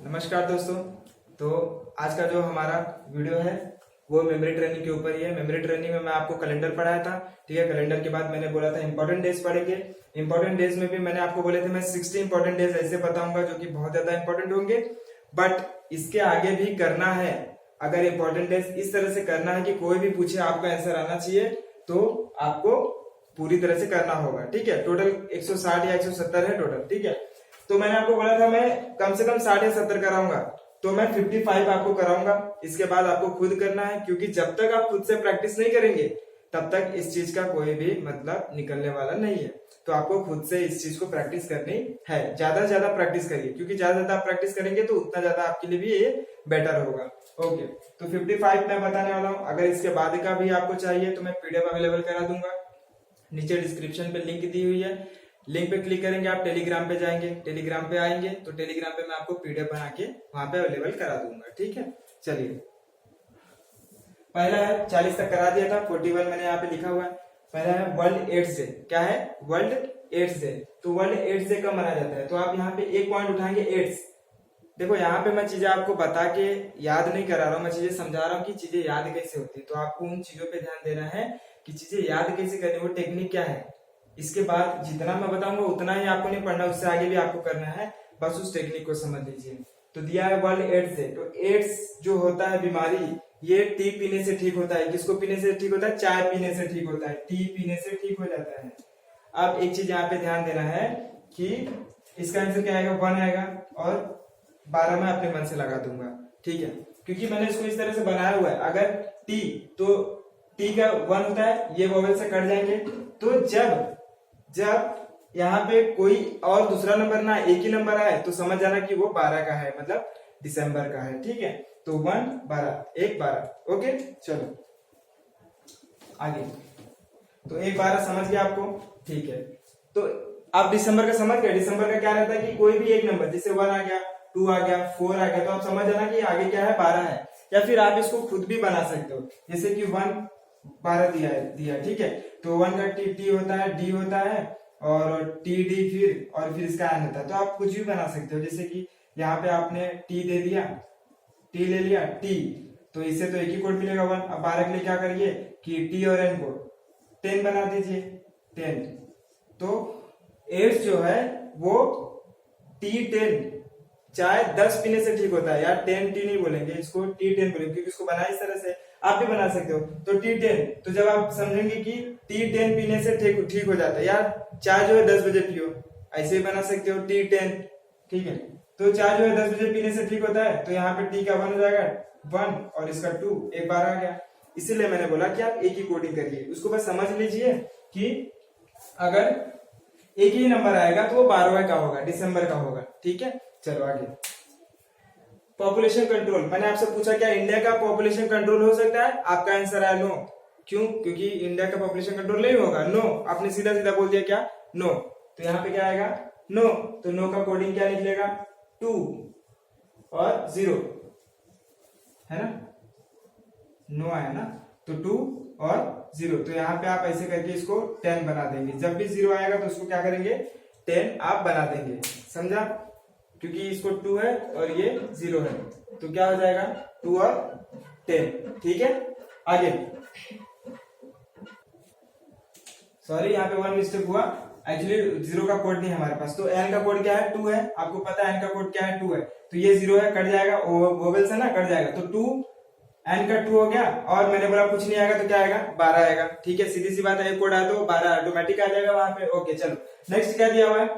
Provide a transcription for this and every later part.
नमस्कार दोस्तों। तो आज का जो हमारा वीडियो है वो मेमोरी ट्रेनिंग के ऊपर ही है। मेमोरी ट्रेनिंग में मैं आपको कैलेंडर पढ़ाया था, ठीक है। कैलेंडर के बाद मैंने बोला था इंपॉर्टेंट डेज पढ़ेंगे। इंपॉर्टेंट डेज में भी मैंने आपको बोले थे मैं 60 इंपॉर्टेंट डेज ऐसे बताऊंगा जो कि बहुत ज्यादा इंपॉर्टेंट होंगे, बट इसके आगे भी करना है। अगर इंपॉर्टेंट डेज इस तरह से करना है कि कोई भी पूछे आपका आंसर आना चाहिए, तो आपको पूरी तरह से करना होगा, ठीक है। टोटल 160 या 170 है टोटल, ठीक है। तो मैंने आपको बोला था मैं कम से कम 60 या 70 कराऊंगा, तो मैं 55 आपको कराऊंगा। इसके बाद आपको खुद करना है, क्योंकि जब तक आप खुद से प्रैक्टिस नहीं करेंगे तब तक इस चीज का कोई भी मतलब निकलने वाला नहीं है। तो आपको खुद से इस चीज को प्रैक्टिस करनी है। ज्यादा से ज्यादा प्रैक्टिस करिए, क्योंकि ज्यादा से ज्यादा प्रैक्टिस करेंगे तो उतना ज्यादा आपके लिए भी ये बेटर होगा। ओके, तो 55 मैं बताने वाला हूँ। अगर इसके बाद का भी आपको चाहिए तो मैं पीडीएफ अवेलेबल करा दूंगा। नीचे डिस्क्रिप्शन पे लिंक दी हुई है, लिंक पे क्लिक करेंगे, आप टेलीग्राम पे जाएंगे, टेलीग्राम पे आएंगे तो टेलीग्राम पे मैं आपको पीडीएफ बना के वहां पे अवेलेबल करा दूंगा, ठीक है। चलिए, पहला है 40 तक करा दिया था, 41 मैंने यहाँ पे लिखा हुआ है। पहला है वर्ल्ड एड्स डे। क्या है? World AIDS day. तो वर्ल्ड एड्स डे कब मनाया जाता है? तो आप यहाँ पे एक पॉइंट उठाएंगे, एड्स। देखो यहाँ पे मैं चीजें आपको बता के याद नहीं करा रहा हूँ, मैं चीजें समझा रहा हूँ कि चीजें याद कैसे होती है। तो आपको उन चीजों पे ध्यान देना है कि चीजें याद कैसे करनी, वो टेक्निक क्या है। इसके बाद जितना मैं बताऊंगा उतना ही आपको नहीं पढ़ना, उससे आगे भी आपको करना है, बस उस टेक्निक को समझ लीजिए। तो दिया है वर्ल्ड एड्स डे। तो एड्स जो होता है बीमारी, ये टी पीने से ठीक होता है। किसको पीने से ठीक होता है? चाय पीने से ठीक होता है, टी पीने से ठीक हो जाता है। अब एक चीज यहाँ पे ध्यान देना है कि इसका आंसर क्या आएगा? 1 आएगा, और 12 मैं अपने मन से लगा दूंगा, ठीक है। क्योंकि मैंने इसको इस तरह से बनाया हुआ है। अगर टी, तो टी का 1 होता है, ये वोवेल से कट जाएंगे। तो जब यहाँ पे कोई और दूसरा नंबर ना एक ही नंबर आए तो समझ जाना कि वो 12 का है, मतलब दिसंबर का है, ठीक है। तो 1 12 1 12। ओके, चलो आगे। तो 1 12 समझ गया आपको, ठीक है। तो आप दिसंबर का समझ गए। दिसंबर का क्या रहता है कि कोई भी एक नंबर, जैसे 1 आ गया, 2 आ गया, 4 आ गया, तो आप समझ जाना कि आगे क्या है? 12 है। या फिर आप इसको खुद भी बना सकते हो, जैसे कि 1 12 दिया, ठीक है। तो 1 का टी होता है, डी होता है, और टी डी फिर इसका एन होता है। तो आप कुछ भी बना सकते हो, जैसे कि यहाँ पे आपने टी दे दिया, टी ले लिया, टी, तो इससे तो एक ही कोड मिलेगा 1। अब 12 के लिए क्या करिए कि टी और एन को 10 बना दीजिए, 10। तो एड्स जो है वो T10 चाहे 10 पीने से ठीक होता है। यार 10 टी नहीं बोलेंगे, इसको T10 बोलेंगे, क्योंकि इसको बना इस तरह से। आप भी बना सकते हो। तो T10, तो जब आप समझेंगे कि T10 पीने से ठीक हो जाता है, यार चाय जो है 10 बजे पियो, ऐसे ही बना सकते हो T10, ठीक है। तो चाय जो है 10 बजे पीने से ठीक होता है, तो यहाँ पे टी का 1 हो जाएगा, 1, और इसका 2, एक बार आ गया। इसीलिए मैंने बोला कि आप एक ही कोडिंग करिए, उसको बस समझ लीजिए कि अगर एक ही नंबर आएगा तो वो 12 का होगा, दिसंबर का होगा, ठीक है। चलो आगे। पॉपुलेशन कंट्रोल, मैंने आपसे पूछा क्या इंडिया का पॉपुलेशन कंट्रोल हो सकता है? आपका आंसर है नो। क्यों? क्योंकि इंडिया का पॉपुलेशन कंट्रोल नहीं होगा। नो, आपने सीधा सीधा बोल दिया क्या? नो। तो यहाँ पे क्या आएगा? नो। तो नो का कोडिंग क्या निकलेगा? 2 और 0, है ना? नो आया ना, तो 2 और 0। तो यहाँ पे आप ऐसे करके इसको 10 बना देंगे। जब भी 0 आएगा तो उसको क्या करेंगे? 10 आप बना देंगे, समझा? क्योंकि इसको 2 है और ये 0 है, तो क्या हो जाएगा? 2 और 10, ठीक है। आगे, सॉरी यहाँ पे 1 मिस्टेक हुआ, एक्चुअली 0 का कोड नहीं है हमारे पास। तो एन का कोड क्या है? 2 है। आपको पता है एन का कोड क्या है? 2 है। तो ये 0 है, कट जाएगा, वोवेल से ना कट जाएगा, तो 2 एन का 2 हो गया। और मैंने बोला कुछ नहीं आएगा तो क्या आएगा? 12 आएगा, ठीक है। सीधी सी बात है, एक कोड आया तो 12 ऑटोमेटिक आ जाएगा वहां पे। ओके, चलो नेक्स्ट क्या दिया हुआ है?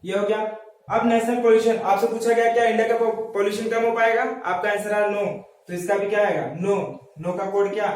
ये हो गया। अब नेशनल पोल्यूशन, आपसे पूछा गया क्या इंडिया का पोल्यूशन कम हो पाएगा? आपका आंसर है नो, तो इसका भी क्या आएगा? नो। नो का कोड क्या?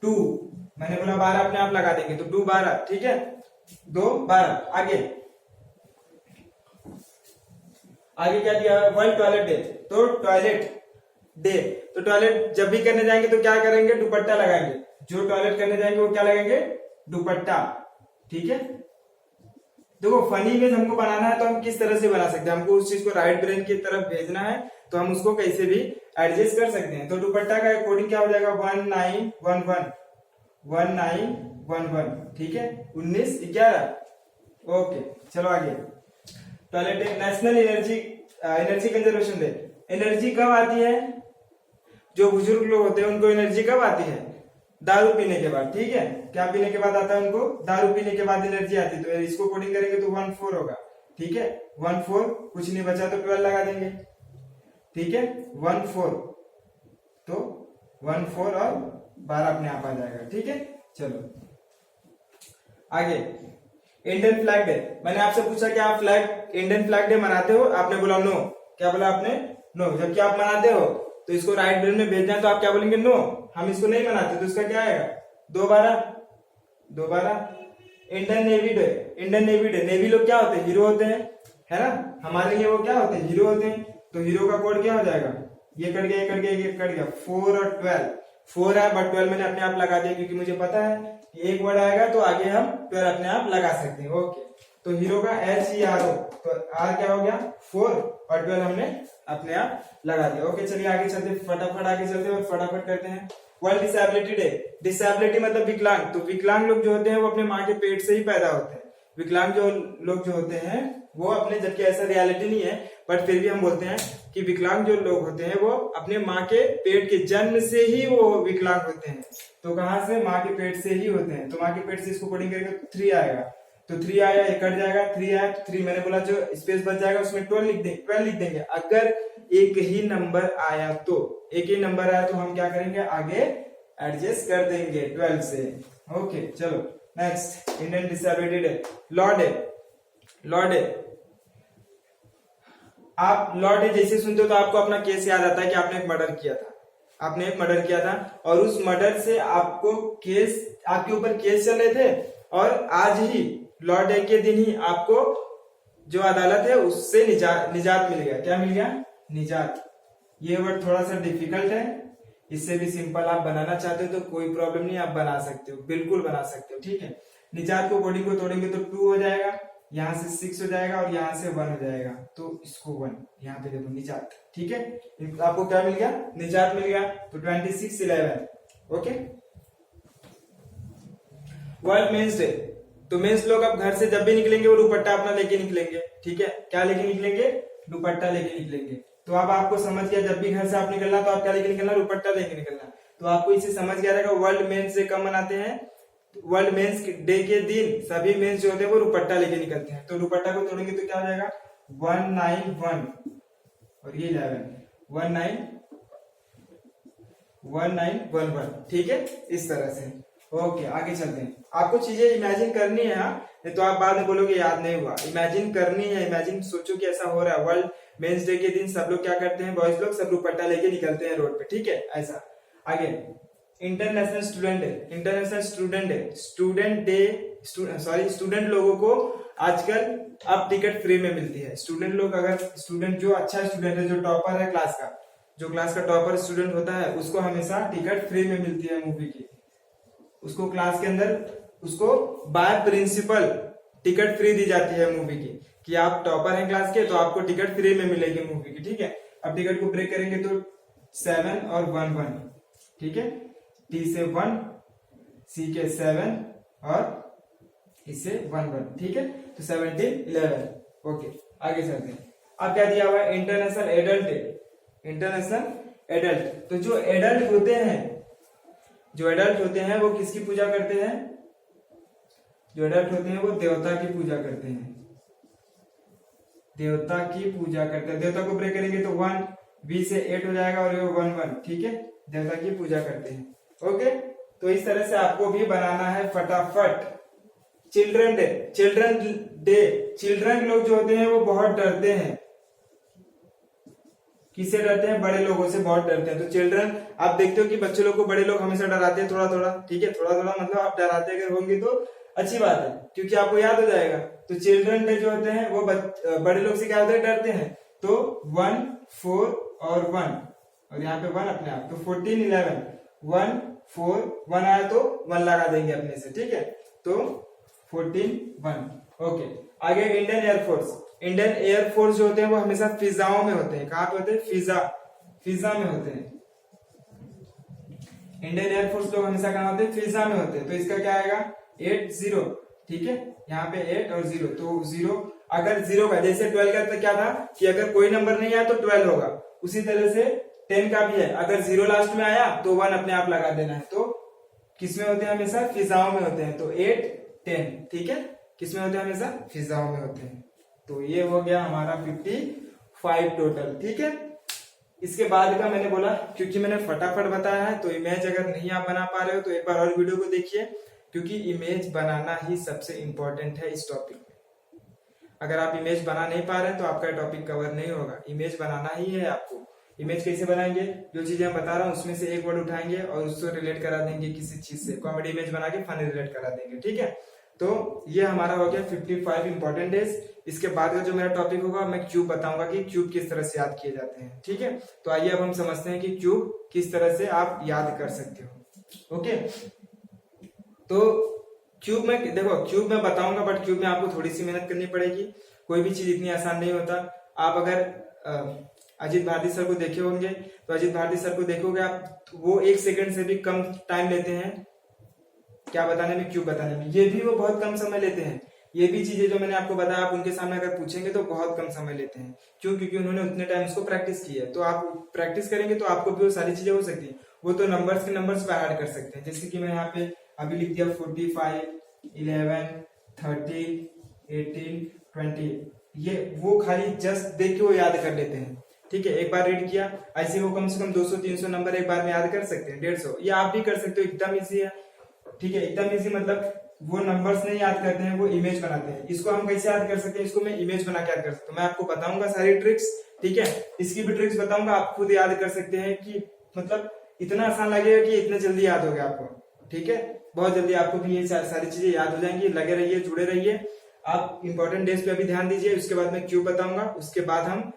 2। मैंने बोला 12 अपने आप लगा देंगे, तो 2 12, ठीक है, 2 12। आगे क्या दिया है? World toilet day. तो टॉयलेट डे, तो टॉयलेट जब भी करने जाएंगे तो क्या करेंगे? दुपट्टा लगाएंगे। जो टॉयलेट करने जाएंगे वो क्या लगाएंगे? दुपट्टा, ठीक है। देखो फनी इमेज हमको बनाना है तो हम किस तरह से बना सकते हैं, हमको उस चीज को राइट ब्रेन की तरफ भेजना है तो हम उसको कैसे भी एडजस्ट कर सकते हैं। तो दुपट्टा का कोडिंग क्या हो जाएगा? 1911 1911, ठीक है, 1911। ओके, चलो आगे। Toilet day, national energy energy conservation day. Energy कब आती है? जो बुजुर्ग लोग होते हैं उनको एनर्जी कब आती है? दारू पीने के बाद, ठीक है। क्या पीने के बाद आता है उनको? दारू पीने के बाद एनर्जी आती है। तो इसको कोडिंग करेंगे तो 1 4 होगा, ठीक है। 1 4 कुछ नहीं बचा तो 12 लगा देंगे, ठीक है। 1 4 तो 1 4 और 12 अपने आप आ जाएगा, ठीक है। चलो आगे, इंडियन फ्लैग डे। मैंने आपसे पूछा कि आप इंडियन फ्लैग डे मनाते हो? आपने बोला नो। क्या बोला आपने? नो। जबकि आप मनाते हो तो इसको राइट ब्रेन में भेजना है, तो आप क्या बोलेंगे? नो, हम इसको नहीं मनाते। तो इसका क्या आएगा? 2 12। Indian navy day. Indian navy day. Navy लोग क्या होते हैं? हीरो होते हैं, है ना। हमारे लिए वो क्या होते हैं? हीरो होते हैं। तो हीरो का कोड क्या हो जाएगा? ये कट गया, ये कट गया, ये कट गया। 4 और 12। 4 है बट 12 मैंने अपने आप लगा दिया, क्योंकि मुझे पता है कि एक वर्ड आएगा तो आगे हम 12 अपने आप लगा सकते हैं। ओके, तो हीरो का HERO, तो R क्या हो गया? 4 और 12 हमने अपने आप लगा दिया। ओके, चलिए आगे चलते, फटाफट आगे चलते और फटाफट करते हैं। World disability day. डिसेबिलिटी मतलब विकलांग। तो विकलांग लोग जो होते हैं वो अपने माँ के पेट से ही पैदा होते हैं। विकलांग जो लोग जो होते हैं वो अपने, जबकि ऐसा रियलिटी नहीं है बट फिर भी हम बोलते हैं कि विकलांग जो लोग होते हैं वो अपने माँ के पेट के जन्म से ही वो विकलांग होते हैं। तो कहां से? माँ के पेट से ही होते हैं। तो माँ के पेट से इसको कोडिंग करेंगे तो 3 आएगा। तो 3 आया, ये कट जाएगा। 3 आया तो 3 मैंने बोला जो स्पेस बच जाएगा उसमें 12 लिख देंगे। अगर एक ही नंबर आया तो, एक ही नंबर आया तो हम क्या करेंगे? आगे एडजस्ट कर देंगे 12 से। ओके, चलो next, Indian disability day. Law day. Law day, आप लॉ डे जैसे सुनते हो तो आपको अपना केस याद आता है कि आपने एक मर्डर किया था। आपने एक मर्डर किया था और उस मर्डर से आपको केस, आपके ऊपर केस चल रहे थे, और आज ही लॉ डे के दिन ही आपको जो अदालत है उससे निजात मिल गया। क्या मिल गया? निजात। ये वर्ड थोड़ा सा डिफिकल्ट है, इससे भी सिंपल आप बनाना चाहते हो तो कोई प्रॉब्लम नहीं, आप बना सकते हो, बिल्कुल बना सकते हो, ठीक है। निजात को बॉडी को तोड़ेंगे तो 2 हो जाएगा, यहाँ से 6 हो जाएगा और यहाँ से 1 हो जाएगा, तो इसको 1 यहाँ पे देखो निजात, ठीक है। आपको क्या मिल गया? निजात मिल गया। तो 26 11। Okay, world men's day. तो मेंस लोग अब घर से जब भी निकलेंगे वो दुपट्टा अपना लेके निकलेंगे, ठीक है। क्या लेके निकलेंगे? दुपट्टा लेके निकलेंगे। तो अब आपको समझ गया, जब भी घर से आप निकलना तो आप क्या लेके निकलना? दुपट्टा लेके निकलना। तो आपको इसे समझ गया रहेगा। वर्ल्ड मेंस डे कब मनाते हैं? वर्ल्ड मेंस डे के दिन सभी मेंस जो होते हैं वो दुपट्टा लेके निकलते हैं। तो दुपट्टा को तोड़ेंगे तो क्या हो जाएगा? 191 और ये 11, 1911, ठीक है, इस तरह से। ओके, आगे चलते हैं। आपको चीजें इमेजिन करनी है, नहीं तो आप बाद में बोलोगे याद नहीं हुआ। इमेजिन करनी है, इमेजिन सोचो कि ऐसा हो रहा है। वर्ल्ड मेंस डे के दिन सब लोग क्या करते हैं? बॉयज लोग सब दुपट्टा लेके निकलते हैं रोड पे, ठीक है, ऐसा। आगे, international student day. International student day, student लोगों को आजकल अब टिकट फ्री में मिलती है। स्टूडेंट लोग, अगर स्टूडेंट जो अच्छा स्टूडेंट है, जो टॉपर है क्लास का, जो क्लास का टॉपर स्टूडेंट होता है, उसको हमेशा टिकट फ्री में मिलती है मूवी की। उसको क्लास के अंदर उसको बाय प्रिंसिपल टिकट फ्री दी जाती है मूवी की, कि आप टॉपर हैं क्लास के तो आपको टिकट फ्री में मिलेगी मूवी की, ठीक है। अब टिकट को ब्रेक करेंगे तो 7 और 1 1, ठीक है। T से 1, C के 7 और इससे 1 1, ठीक है। तो 17 11। ओके, आगे चलते हैं। अब क्या दिया हुआ है? International adult day. International adult, तो जो एडल्ट होते हैं, जो एडल्ट होते हैं वो किसकी पूजा करते हैं? जो एडल्ट होते हैं वो देवता की पूजा करते हैं। देवता की पूजा करते हैं। देवता को ब्रेक करेंगे तो 1, B से 8 हो जाएगा और ये 1 1, ठीक है। देवता की पूजा करते हैं। ओके, तो इस तरह से आपको भी बनाना है फटाफट। Children day. Children day, children लोग जो होते हैं वो बहुत डरते हैं। किससे डरते हैं? बड़े लोगों से बहुत डरते हैं। तो चिल्ड्रन, आप देखते हो कि बच्चे लोग को बड़े लोग हमेशा डराते हैं थोड़ा थोड़ा, ठीक है। थोड़ा थोड़ा मतलब आप डराते अगर होंगे तो अच्छी बात है, क्योंकि आपको याद हो जाएगा। तो चिल्ड्रन डे जो होते हैं वो बड़े लोग से क्या होते हैं? डरते हैं। तो 1 4 और 1 और यहाँ पे 1 अपने आप, तो 14 11, 1 4 1 आया तो 1 लगा देंगे अपने से, ठीक है। तो 14 1। ओके, आगे इंडियन एयरफोर्स। इंडियन एयरफोर्स जो होते हैं वो हमेशा फिजाओं में होते हैं। कहाँ पे होते हैं? फिजा में होते हैं। इंडियन एयरफोर्स लोग हमेशा कहाँ होते हैं? फिजा में होते हैं। तो इसका क्या आएगा? 8 0, ठीक है। यहाँ पे 8 और 0, तो 0 अगर 0 का, जैसे 12 का तो क्या था कि अगर कोई नंबर नहीं आया तो 12 होगा, उसी तरह से 10 का भी है, अगर 0 लास्ट में आया तो 1 अपने आप लगा देना है। तो किसमें होते हैं हमेशा? फिजाओं में होते हैं। तो 8 10, ठीक है, किसमें होते हैं? हमेशा फिजाओं में होते हैं। तो ये हो गया हमारा 55 टोटल, ठीक है। इसके बाद का मैंने बोला, क्योंकि मैंने फटाफट बताया है तो इमेज अगर नहीं आप बना पा रहे हो तो एक बार और वीडियो को देखिए, क्योंकि इमेज बनाना ही सबसे इंपॉर्टेंट है इस टॉपिक में। अगर आप इमेज बना नहीं पा रहे हैं तो आपका टॉपिक कवर नहीं होगा। इमेज बनाना ही है आपको। इमेज कैसे बनाएंगे? जो चीजें मैं बता रहा हूँ उसमें से एक वर्ड उठाएंगे और उसको रिलेट करा देंगे किसी चीज से, कॉमेडी इमेज बना के फनी रिलेट करा देंगे, ठीक है। तो ये हमारा हो गया 55 इंपॉर्टेंट डेज। इसके बाद का जो मेरा टॉपिक होगा, मैं क्यूब बताऊंगा कि क्यूब किस तरह से याद किए जाते हैं, ठीक है। तो आइए अब हम समझते हैं कि क्यूब किस तरह से आप याद कर सकते हो। ओके, तो क्यूब में देखो, क्यूब में बताऊंगा बट क्यूब में आपको थोड़ी सी मेहनत करनी पड़ेगी। कोई भी चीज इतनी आसान नहीं होता। आप अगर अजीत भारती सर को देखे होंगे तो अजीत भारती सर को देखोगे आप, वो 1 सेकंड से भी कम टाइम लेते हैं क्या बताने में? क्यूब बताने में। ये भी वो बहुत कम समय लेते हैं। ये भी चीजें जो मैंने आपको बताया आप उनके सामने अगर पूछेंगे तो बहुत कम समय लेते हैं। क्यों? क्योंकि उन्होंने उतने टाइम उसको प्रैक्टिस की है। तो आप प्रैक्टिस करेंगे तो आपको भी वो सारी चीजें हो सकती है। वो तो नंबर्स के नंबर्स पे ऐड कर सकते हैं। जैसे कि मैं यहाँ पे अभी लिख दिया 45, 11, 30, 18, 20। ये वो खाली जस्ट देख के वो याद कर लेते हैं, ठीक है। एक बार रीड किया, ऐसे वो कम से कम 200-300 नंबर एक बार में याद कर सकते हैं, 150। ये आप भी कर सकते हो, एकदम इजी है, ठीक है। एकदम इजी मतलब वो नंबर्स नहीं याद करते हैं, वो इमेज बनाते हैं। इसको हम कैसे याद कर सकते हैं? इसको मैं इमेज बना के याद कर सकता हूँ। मैं आपको बताऊंगा सारी ट्रिक्स, ठीक है। इसकी भी ट्रिक्स बताऊंगा, आप खुद याद कर सकते हैं कि मतलब इतना आसान लगेगा कि इतना जल्दी याद हो गया आपको, ठीक है। बहुत जल्दी आपको भी ये सारी चीजें याद हो जाएंगी। लगे रहिए, जुड़े रहिए। आप इंपॉर्टेंट डेज पे अभी ध्यान दीजिए। उसके बाद मैं क्यूब बताऊंगा। उसके बाद हम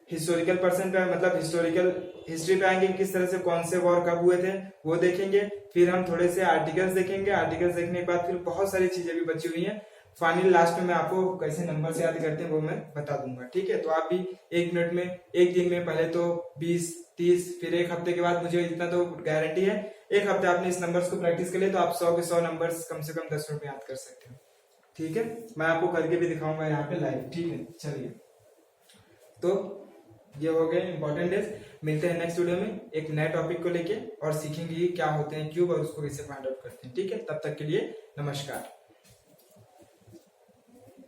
हिस्टोरिकल पर्सन पे, मतलब हिस्टोरिकल हिस्ट्री पे आएंगे, किस तरह से कौन से वॉर कब हुए थे वो देखेंगे। फिर हम थोड़े से आर्टिकल्स देखेंगे। आर्टिकल्स देखने के बाद फिर बहुत सारी चीजें भी बची हुई हैं। फाइनली लास्ट में मैं आपको कैसे नंबर से याद करते हैं वो मैं बता दूंगा, ठीक है। तो आप भी 1 मिनट में, 1 दिन में, पहले तो 20, 30, फिर 1 हफ्ते के बाद, मुझे इतना तो गारंटी है 1 हफ्ते आपने इस नंबर्स को प्रैक्टिस कर लिया तो आप 100 के 100 नंबर्स कम से कम 10 मिनट में याद कर सकते हो, ठीक है। मैं आपको करके भी दिखाऊंगा यहाँ पे लाइव, ठीक है। चलिए, तो ये हो गए इंपॉर्टेंट डेज। मिलते हैं नेक्स्ट वीडियो में एक नए टॉपिक को लेके और सीखेंगे क्या होते हैं क्यूब और उसको कैसे फाइंड आउट करते हैं, ठीक है। तब तक के लिए नमस्कार।